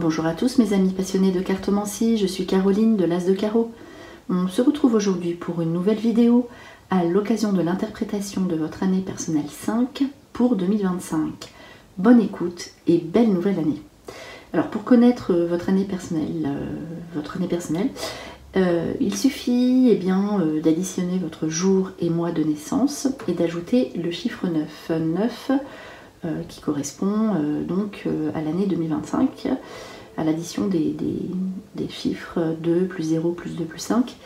Bonjour à tous mes amis passionnés de cartomancie, je suis Caroline de l'As de Carreau. On se retrouve aujourd'hui pour une nouvelle vidéo à l'occasion de l'interprétation de votre année personnelle 5 pour 2025. Bonne écoute et belle nouvelle année. Alors pour connaître votre année personnelle, il suffit d'additionner votre jour et mois de naissance et d'ajouter le chiffre 9. 9 qui correspond à l'année 2025, à l'addition des chiffres 2 plus 0 plus 2 plus 5.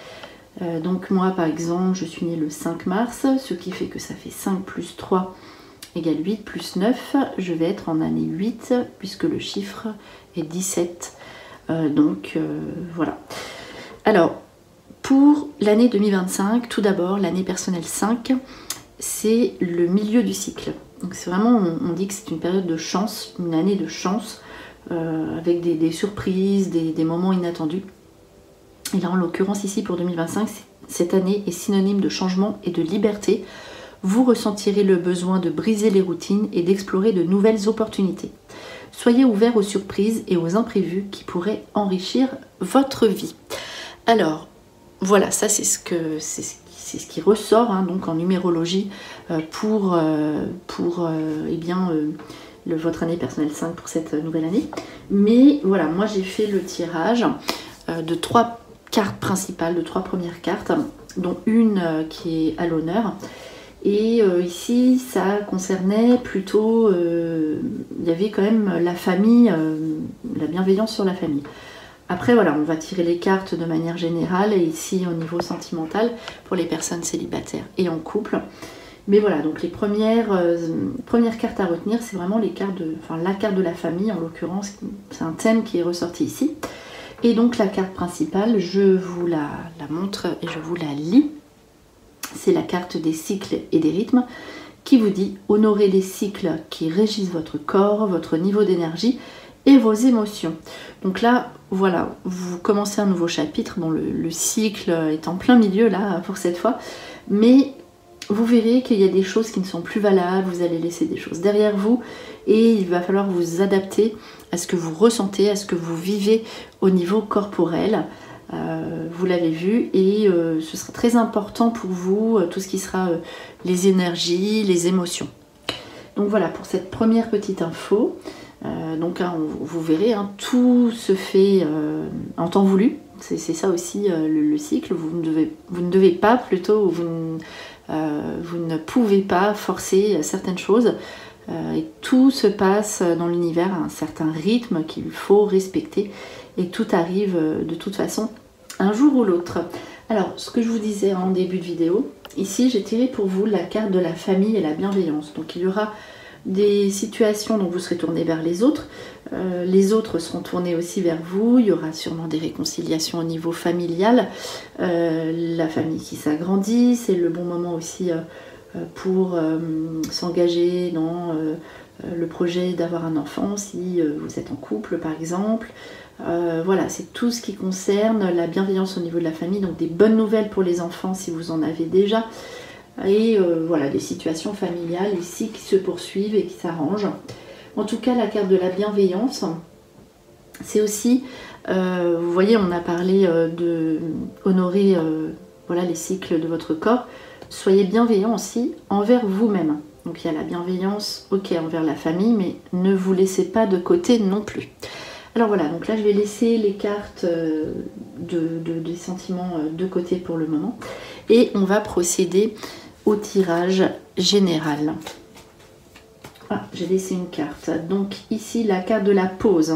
Donc moi par exemple je suis née le 5 mars, ce qui fait que ça fait 5 plus 3 égale 8 plus 9, je vais être en année 8 puisque le chiffre est 17. Voilà. Alors pour l'année 2025, tout d'abord l'année personnelle 5, c'est le milieu du cycle. Donc c'est vraiment, on dit que c'est une période de chance, une année de chance, avec des surprises, des moments inattendus. Et là en l'occurrence ici pour 2025, cette année est synonyme de changement et de liberté. Vous ressentirez le besoin de briser les routines et d'explorer de nouvelles opportunités. Soyez ouverts aux surprises et aux imprévus qui pourraient enrichir votre vie. Alors voilà, ça c'est ce qui ressort donc en numérologie pour votre année personnelle 5 pour cette nouvelle année. Mais voilà, moi j'ai fait le tirage de 3 cartes principales, de 3 premières cartes, dont une qui est à l'honneur. Et ici ça concernait plutôt, il y avait quand même la famille, la bienveillance sur la famille. Après voilà, on va tirer les cartes de manière générale et ici au niveau sentimental pour les personnes célibataires et en couple. Mais voilà, donc les premières cartes à retenir, c'est vraiment la carte de la famille en l'occurrence, c'est un thème qui est ressorti ici. Et donc la carte principale, je vous la montre et je vous la lis. C'est la carte des cycles et des rythmes qui vous dit « Honorez les cycles qui régissent votre corps, votre niveau d'énergie et vos émotions ». Donc là, voilà, vous commencez un nouveau chapitre. Bon, le cycle est en plein milieu là pour cette fois, mais vous verrez qu'il y a des choses qui ne sont plus valables, vous allez laisser des choses derrière vous et il va falloir vous adapter à ce que vous ressentez, à ce que vous vivez au niveau corporel. Vous l'avez vu et ce sera très important pour vous, tout ce qui sera les énergies, les émotions. Donc voilà pour cette première petite info. Vous verrez, tout se fait en temps voulu. C'est ça aussi le cycle. Vous ne devez pas, plutôt, vous ne pouvez pas forcer certaines choses. Et tout se passe dans l'univers à un certain rythme qu'il faut respecter. Et tout arrive de toute façon un jour ou l'autre. Alors, ce que je vous disais en début de vidéo, ici j'ai tiré pour vous la carte de la famille et la bienveillance. Donc il y aura des situations dont vous serez tourné vers les autres seront tournés aussi vers vous, il y aura sûrement des réconciliations au niveau familial, la famille qui s'agrandit, c'est le bon moment aussi pour s'engager dans le projet d'avoir un enfant si vous êtes en couple par exemple. Voilà, c'est tout ce qui concerne la bienveillance au niveau de la famille, donc des bonnes nouvelles pour les enfants si vous en avez déjà. Et voilà, des situations familiales ici qui se poursuivent et qui s'arrangent. En tout cas, la carte de la bienveillance, c'est aussi, vous voyez, on a parlé de honorer les cycles de votre corps. Soyez bienveillant aussi envers vous-même. Donc il y a la bienveillance, envers la famille, mais ne vous laissez pas de côté non plus. Alors voilà, donc là je vais laisser les cartes des sentiments de côté pour le moment. Et on va procéder au tirage général. Ah, j'ai laissé une carte. Donc ici, la carte de la pause.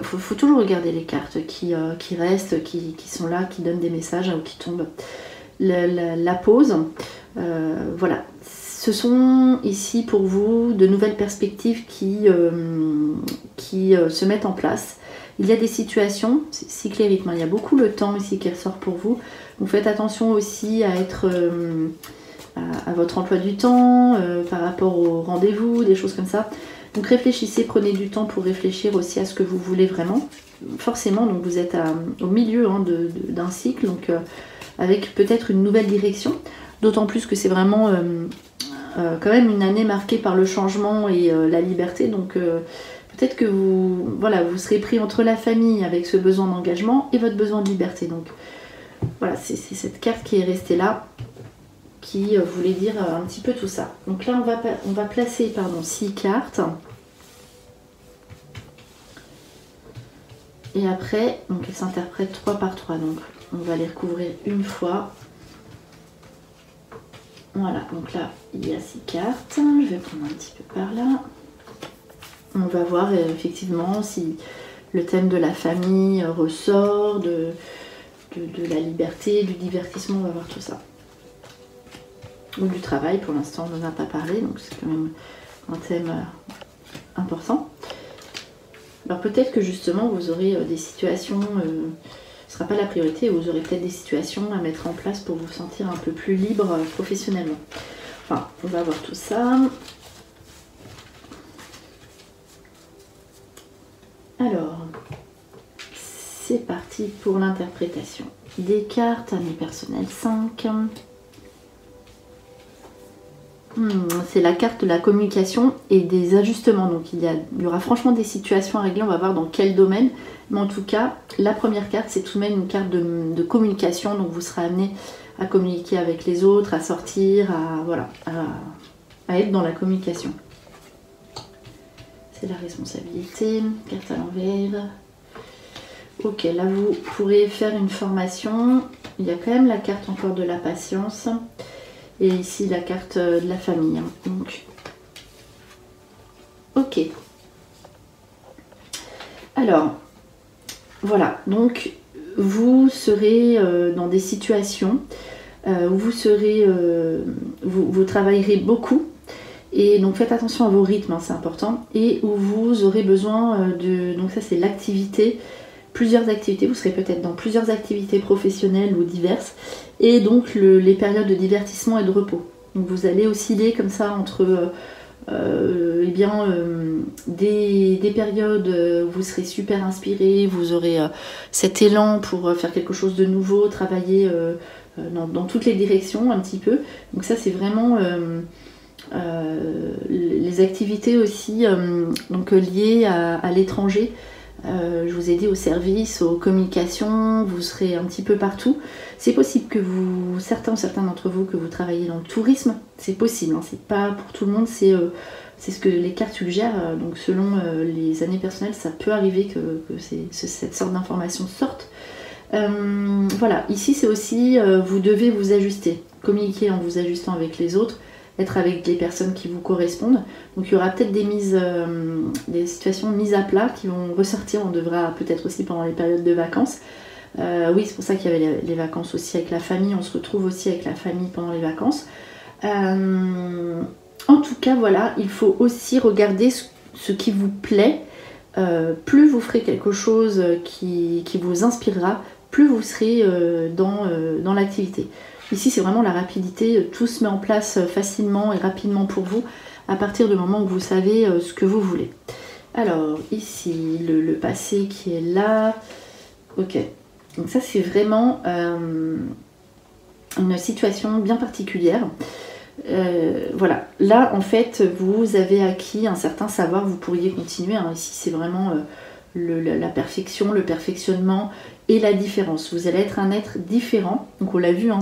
Faut toujours regarder les cartes qui restent, qui sont là, qui donnent des messages ou qui tombent. La pause, voilà. Ce sont ici pour vous de nouvelles perspectives qui se mettent en place. Il y a des situations, cycle et rythme, il y a beaucoup le temps ici qui ressort pour vous. Donc faites attention aussi à être à votre emploi du temps, par rapport aux rendez-vous, des choses comme ça. Donc réfléchissez, prenez du temps pour réfléchir aussi à ce que vous voulez vraiment. Forcément, donc vous êtes au milieu d'un cycle, donc avec peut-être une nouvelle direction. D'autant plus que c'est vraiment quand même une année marquée par le changement et la liberté. Donc peut-être que vous, voilà, vous serez pris entre la famille avec ce besoin d'engagement et votre besoin de liberté. Donc voilà, c'est cette carte qui est restée là, qui voulait dire un petit peu tout ça. Donc là, on va placer 6 cartes. Et après, donc elles s'interprètent 3 par 3. Donc on va les recouvrir une fois. Voilà, donc là, il y a 6 cartes. Je vais prendre un petit peu par là. On va voir effectivement si le thème de la famille ressort, de la liberté, du divertissement, on va voir tout ça. Ou du travail, pour l'instant on n'en a pas parlé, donc c'est quand même un thème important. Alors peut-être que justement vous aurez des situations, ce ne sera pas la priorité, vous aurez peut-être des situations à mettre en place pour vous sentir un peu plus libre professionnellement. Enfin, on va voir tout ça. Alors, c'est parti pour l'interprétation des cartes, année personnelle 5. C'est la carte de la communication et des ajustements. Donc il y aura franchement des situations à régler, on va voir dans quel domaine. Mais en tout cas, la première carte, c'est tout de même une carte de communication. Donc vous serez amené à communiquer avec les autres, à sortir, à être dans la communication. C'est la responsabilité, carte à l'envers. Ok, là vous pourrez faire une formation. Il y a quand même la carte encore de la patience. Et ici la carte de la famille. Donc, ok. Alors, voilà. Donc, vous serez dans des situations où vous serez, vous travaillerez beaucoup. Et donc faites attention à vos rythmes, hein, c'est important. Et où vous aurez besoin de... Donc ça c'est l'activité, plusieurs activités. Vous serez peut-être dans plusieurs activités professionnelles ou diverses. Et donc les périodes de divertissement et de repos. Donc vous allez osciller comme ça entre des périodes où vous serez super inspiré, vous aurez cet élan pour faire quelque chose de nouveau, travailler dans toutes les directions un petit peu. Donc ça c'est vraiment... les activités aussi donc liées à l'étranger. Je vous ai dit aux services, aux communications, vous serez un petit peu partout. C'est possible que certains d'entre vous, que vous travaillez dans le tourisme, c'est possible, hein, c'est pas pour tout le monde, c'est ce que les cartes suggèrent. Donc selon les années personnelles, ça peut arriver que cette sorte d'informations sorte. Voilà, ici c'est aussi, vous devez vous ajuster, communiquer en vous ajustant avec les autres, être avec les personnes qui vous correspondent. Donc il y aura peut-être des situations mises à plat qui vont ressortir, on devra peut-être aussi pendant les périodes de vacances. Oui, c'est pour ça qu'il y avait les vacances aussi avec la famille, on se retrouve aussi avec la famille pendant les vacances. En tout cas, voilà, il faut aussi regarder ce qui vous plaît. Plus vous ferez quelque chose qui vous inspirera, plus vous serez dans l'activité. Ici, c'est vraiment la rapidité, tout se met en place facilement et rapidement pour vous à partir du moment où vous savez ce que vous voulez. Alors, ici, le passé qui est là. Ok, donc ça, c'est vraiment une situation bien particulière. Voilà, là, en fait, vous avez acquis un certain savoir, vous pourriez continuer. Hein. Ici, c'est vraiment la perfection, le perfectionnement et la différence. Vous allez être un être différent. Donc on l'a vu, hein,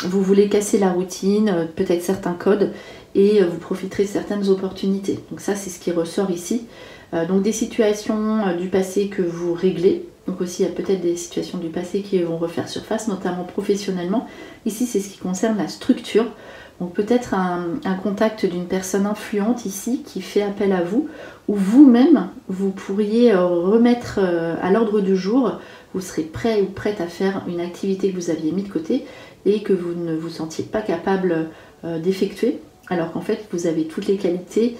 vous voulez casser la routine, peut-être certains codes, et vous profiterez de certaines opportunités. Donc ça, c'est ce qui ressort ici. Donc des situations du passé que vous réglez. Donc aussi, il y a peut-être des situations du passé qui vont refaire surface, notamment professionnellement. Ici, c'est ce qui concerne la structure. Donc peut-être un contact d'une personne influente ici qui fait appel à vous, ou vous-même, vous pourriez remettre à l'ordre du jour, vous serez prêt ou prête à faire une activité que vous aviez mis de côté et que vous ne vous sentiez pas capable d'effectuer, alors qu'en fait vous avez toutes les qualités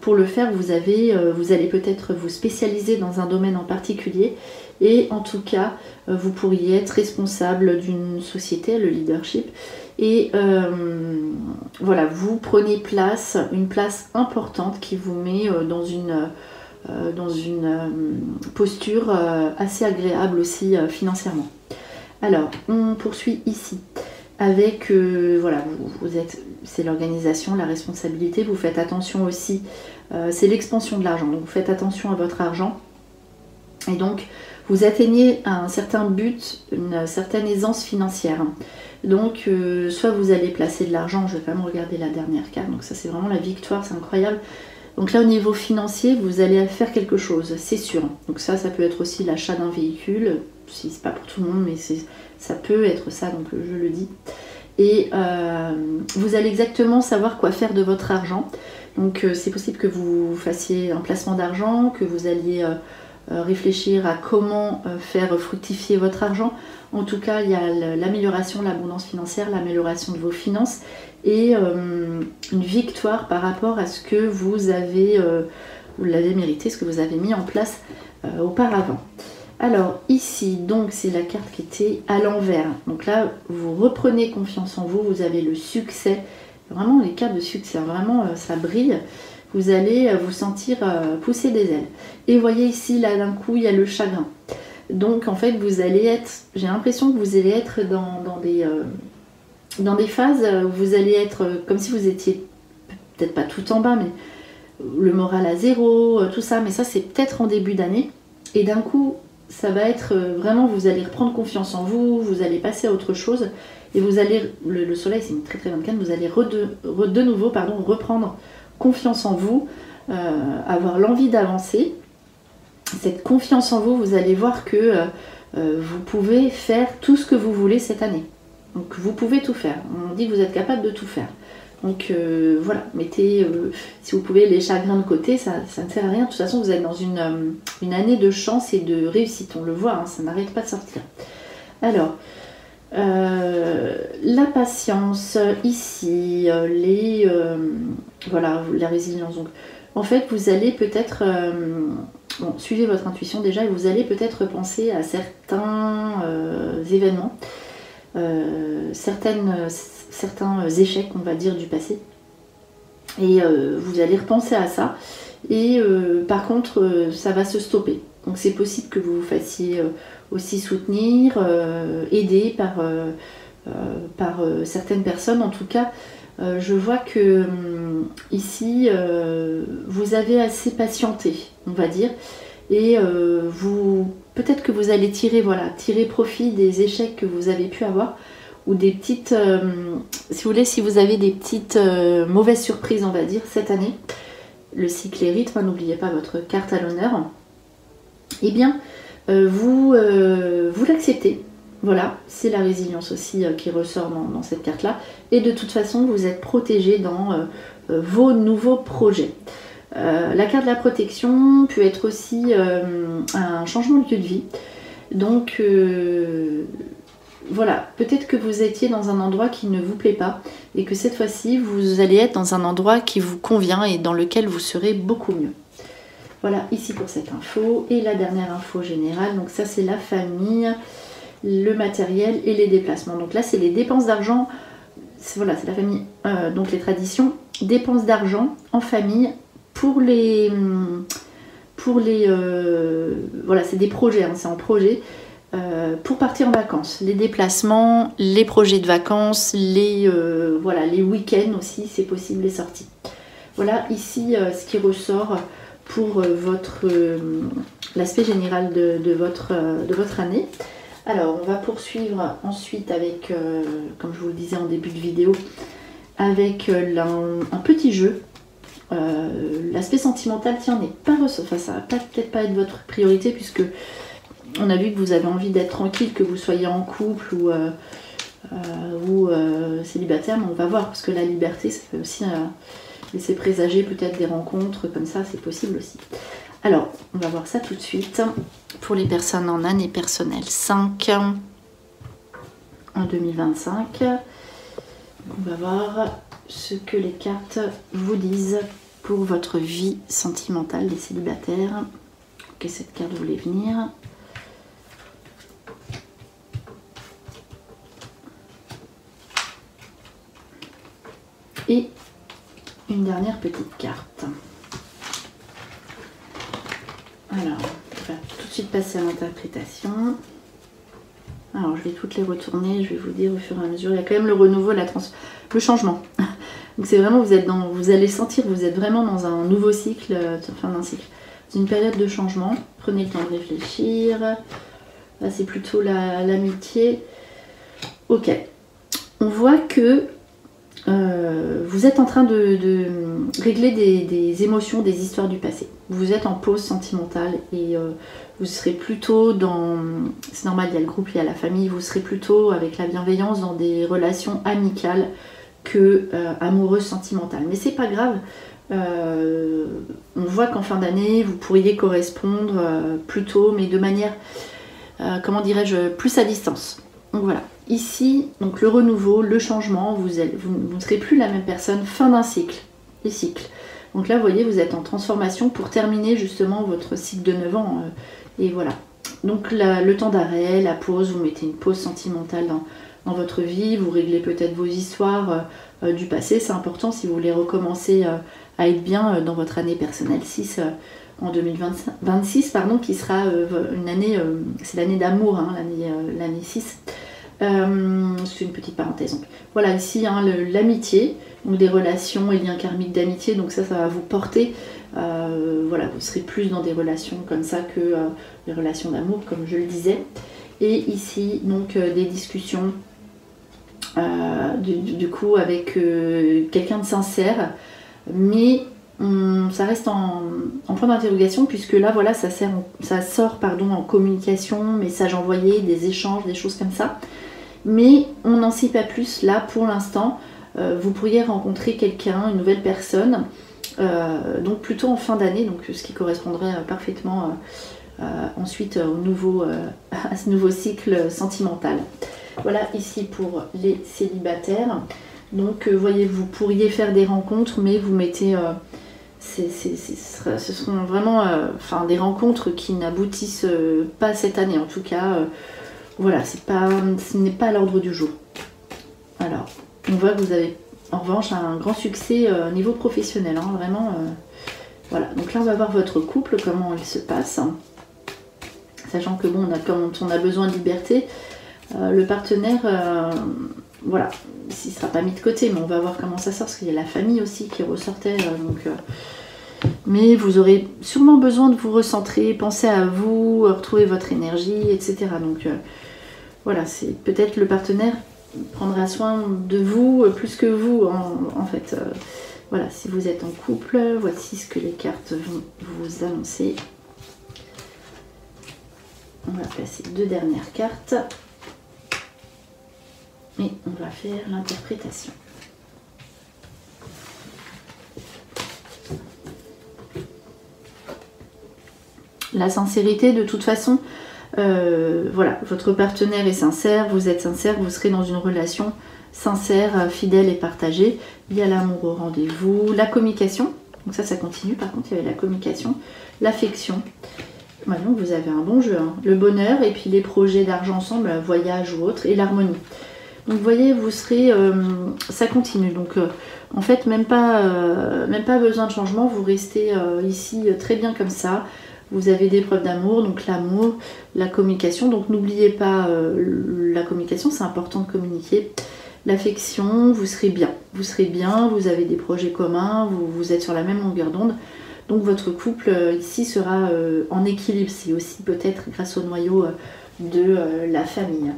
pour le faire. Vous allez peut-être vous spécialiser dans un domaine en particulier, et en tout cas vous pourriez être responsable d'une société, le leadership. Et voilà, vous prenez une place importante qui vous met dans une posture assez agréable aussi financièrement. Alors, on poursuit ici. avec, voilà, vous êtes, c'est l'organisation, la responsabilité, vous faites attention aussi, c'est l'expansion de l'argent, donc vous faites attention à votre argent, et donc vous atteignez un certain but, une certaine aisance financière. Donc soit vous allez placer de l'argent, je vais quand même regarder la dernière carte, donc ça c'est vraiment la victoire, c'est incroyable. Donc là au niveau financier, vous allez faire quelque chose, c'est sûr. Donc ça peut être aussi l'achat d'un véhicule, si c'est pas pour tout le monde, mais ça peut être ça, donc je le dis. Et vous allez exactement savoir quoi faire de votre argent. Donc c'est possible que vous fassiez un placement d'argent, que vous alliez réfléchir à comment faire fructifier votre argent. En tout cas, il y a l'amélioration, l'abondance financière, l'amélioration de vos finances et une victoire par rapport à ce que vous avez, vous l'avez mérité, ce que vous avez mis en place auparavant. Alors ici, donc c'est la carte qui était à l'envers. Donc là, vous reprenez confiance en vous, vous avez le succès. Vraiment les cartes de succès, vraiment ça brille. Vous allez vous sentir pousser des ailes. Et vous voyez ici, là d'un coup, il y a le chagrin. Donc en fait, vous allez être, j'ai l'impression que vous allez être dans des phases où vous allez être comme si vous étiez, peut-être pas tout en bas, mais le moral à zéro, tout ça. Mais ça, c'est peut-être en début d'année. Et d'un coup, ça va être vraiment, vous allez reprendre confiance en vous, vous allez passer à autre chose. Et vous allez, le soleil, c'est une très très bonne carte, vous allez de nouveau reprendre confiance en vous, avoir l'envie d'avancer. Cette confiance en vous, vous allez voir que vous pouvez faire tout ce que vous voulez cette année. Donc vous pouvez tout faire. On dit que vous êtes capable de tout faire. Donc voilà, mettez, si vous pouvez, les chagrins de côté, ça ne sert à rien. De toute façon, vous êtes dans une année de chance et de réussite. On le voit, hein, ça n'arrête pas de sortir. Alors, la patience, ici, voilà, la résilience. Donc, en fait, vous allez peut-être, bon, suivez votre intuition déjà, et vous allez peut-être penser à certains événements, certains échecs, on va dire, du passé. Et vous allez repenser à ça. Et par contre, ça va se stopper. Donc c'est possible que vous vous fassiez aussi soutenir, aider par certaines personnes. En tout cas, je vois que ici, vous avez assez patienté, on va dire. Et peut-être que vous allez tirer profit des échecs que vous avez pu avoir. Ou des petites, si vous voulez, si vous avez des petites mauvaises surprises, on va dire, cette année. Le cycle et rythme, n'oubliez pas votre carte à l'honneur. Eh bien, vous l'acceptez. Voilà, c'est la résilience aussi qui ressort dans cette carte-là. Et de toute façon, vous êtes protégé dans vos nouveaux projets. La carte de la protection peut être aussi un changement de lieu de vie. Donc, voilà, peut-être que vous étiez dans un endroit qui ne vous plaît pas et que cette fois-ci, vous allez être dans un endroit qui vous convient et dans lequel vous serez beaucoup mieux. Voilà, ici pour cette info. Et la dernière info générale, donc ça c'est la famille, le matériel et les déplacements. Donc là c'est les dépenses d'argent, voilà, c'est la famille, donc les traditions, dépenses d'argent en famille pour les voilà, c'est des projets, hein, c'est en projet. Pour partir en vacances, les déplacements, les projets de vacances, les week-ends aussi, c'est possible, les sorties. Voilà ici ce qui ressort pour l'aspect général de votre année. Alors on va poursuivre ensuite avec, comme je vous le disais en début de vidéo, avec un petit jeu. L'aspect sentimental, tiens, n'est pas ressort. Enfin, ça va peut-être pas être votre priorité puisque on a vu que vous avez envie d'être tranquille, que vous soyez en couple ou célibataire, mais on va voir, parce que la liberté, ça peut aussi laisser présager peut-être des rencontres, comme ça, c'est possible aussi. Alors, on va voir ça tout de suite. Pour les personnes en année personnelle 5, en 2025, on va voir ce que les cartes vous disent pour votre vie sentimentale des célibataires. Ok, cette carte voulait venir. Et une dernière petite carte. Alors, on va tout de suite passer à l'interprétation. Alors je vais toutes les retourner, je vais vous dire au fur et à mesure. Il y a quand même le renouveau, le changement. Donc c'est vraiment, vous allez sentir que vous êtes vraiment dans un nouveau cycle, fin d'un cycle. C'est une période de changement. Prenez le temps de réfléchir. Là c'est plutôt l'amitié. Ok. On voit que vous êtes en train de régler des émotions, des histoires du passé. Vous êtes en pause sentimentale et vous serez plutôt dans... C'est normal, il y a le groupe, il y a la famille. Vous serez plutôt avec la bienveillance dans des relations amicales que amoureuses, sentimentales. Mais c'est pas grave. On voit qu'en fin d'année, vous pourriez correspondre plus tôt, mais de manière, comment dirais-je, plus à distance. Donc voilà. Ici, donc le renouveau, le changement, vous ne serez plus la même personne, fin d'un cycle, les cycles. Donc là, vous voyez, vous êtes en transformation pour terminer justement votre cycle de 9 ans. Et voilà. Donc le temps d'arrêt, la pause, vous mettez une pause sentimentale dans votre vie, vous réglez peut-être vos histoires du passé. C'est important si vous voulez recommencer à être bien dans votre année personnelle 6 en 2026, pardon, qui sera une année, c'est l'année d'amour, hein, l'année 6. C'est une petite parenthèse. Donc, voilà, ici, hein, l'amitié, donc des relations et liens karmiques d'amitié, donc ça va vous porter. Voilà, vous serez plus dans des relations comme ça que des relations d'amour, comme je le disais. Et ici, donc, des discussions du coup avec quelqu'un de sincère, mais ça reste en point d'interrogation puisque là, voilà, ça sort en communication, messages envoyés, des échanges, des choses comme ça. Mais on n'en sait pas plus là pour l'instant. Vous pourriez rencontrer quelqu'un, une nouvelle personne, donc plutôt en fin d'année, donc ce qui correspondrait parfaitement ensuite à ce nouveau cycle sentimental. Voilà ici pour les célibataires. Donc voyez, vous pourriez faire des rencontres, mais vous mettez... ce seront vraiment des rencontres qui n'aboutissent pas cette année en tout cas. Voilà, ce n'est pas à l'ordre du jour. Alors, on voit que vous avez en revanche un grand succès au niveau professionnel, hein, vraiment. Voilà, donc là on va voir votre couple, comment il se passe. Sachant que bon, quand on a besoin de liberté, le partenaire, voilà, il ne sera pas mis de côté, mais on va voir comment ça sort, parce qu'il y a la famille aussi qui ressortait. Mais vous aurez sûrement besoin de vous recentrer, penser à vous, retrouver votre énergie, etc. Donc voilà, c'est peut-être le partenaire prendra soin de vous plus que vous en fait. Voilà, si vous êtes en couple, voici ce que les cartes vont vous annoncer. On va placer 2 dernières cartes et on va faire l'interprétation. La sincérité, de toute façon, voilà, votre partenaire est sincère, vous êtes sincère, vous serez dans une relation sincère, fidèle et partagée. Il y a l'amour au rendez-vous, la communication, donc ça continue, par contre il y avait la communication, l'affection. Ouais, donc vous avez un bon jeu, hein. Le bonheur et puis les projets d'argent ensemble, voyage ou autre, et l'harmonie. Donc vous voyez, vous serez, ça continue, donc en fait même pas besoin de changement, vous restez ici très bien comme ça. Vous avez des preuves d'amour, donc l'amour, la communication, donc n'oubliez pas la communication, c'est important de communiquer. L'affection, vous serez bien, vous avez des projets communs, vous êtes sur la même longueur d'onde. Donc votre couple ici sera en équilibre, c'est aussi peut-être grâce au noyau de la famille.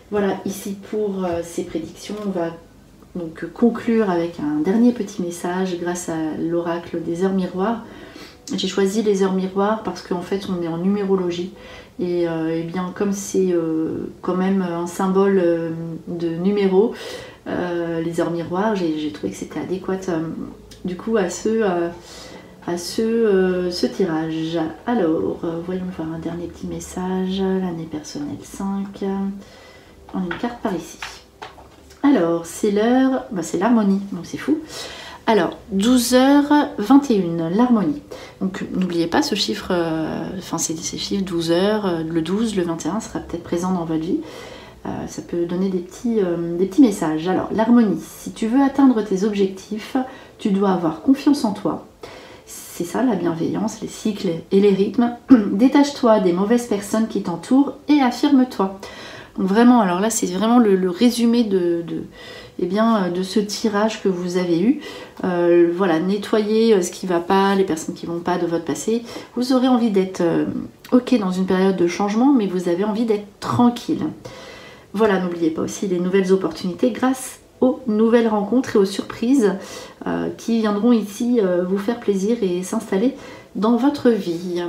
Voilà, ici pour ces prédictions, on va donc conclure avec un dernier petit message grâce à l'oracle des heures miroirs. J'ai choisi les heures miroirs parce qu'en fait on est en numérologie et bien comme c'est quand même un symbole de numéro, les heures miroirs, j'ai trouvé que c'était adéquat du coup à ce tirage. Alors, voyons voir un dernier petit message. L'année personnelle 5. On a une carte par ici. Alors, c'est l'heure, c'est l'harmonie, donc c'est fou. Alors, 12h21, l'harmonie. Donc, n'oubliez pas ce chiffre, c'est ces chiffres 12h, le 12, le 21 sera peut-être présent dans votre vie. Ça peut donner des petits messages. Alors, l'harmonie, si tu veux atteindre tes objectifs, tu dois avoir confiance en toi. C'est ça, la bienveillance, les cycles et les rythmes. Détache-toi des mauvaises personnes qui t'entourent et affirme-toi. Donc vraiment, alors là c'est vraiment le résumé eh bien, de ce tirage que vous avez eu. Voilà, nettoyez ce qui ne va pas, les personnes qui ne vont pas de votre passé. Vous aurez envie d'être ok dans une période de changement, mais vous avez envie d'être tranquille. Voilà, n'oubliez pas aussi les nouvelles opportunités grâce aux nouvelles rencontres et aux surprises qui viendront ici vous faire plaisir et s'installer dans votre vie.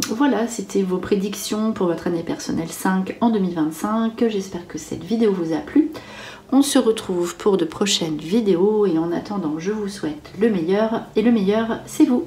Voilà, c'était vos prédictions pour votre année personnelle 5 en 2025. J'espère que cette vidéo vous a plu. On se retrouve pour de prochaines vidéos et en attendant, je vous souhaite le meilleur et le meilleur, c'est vous.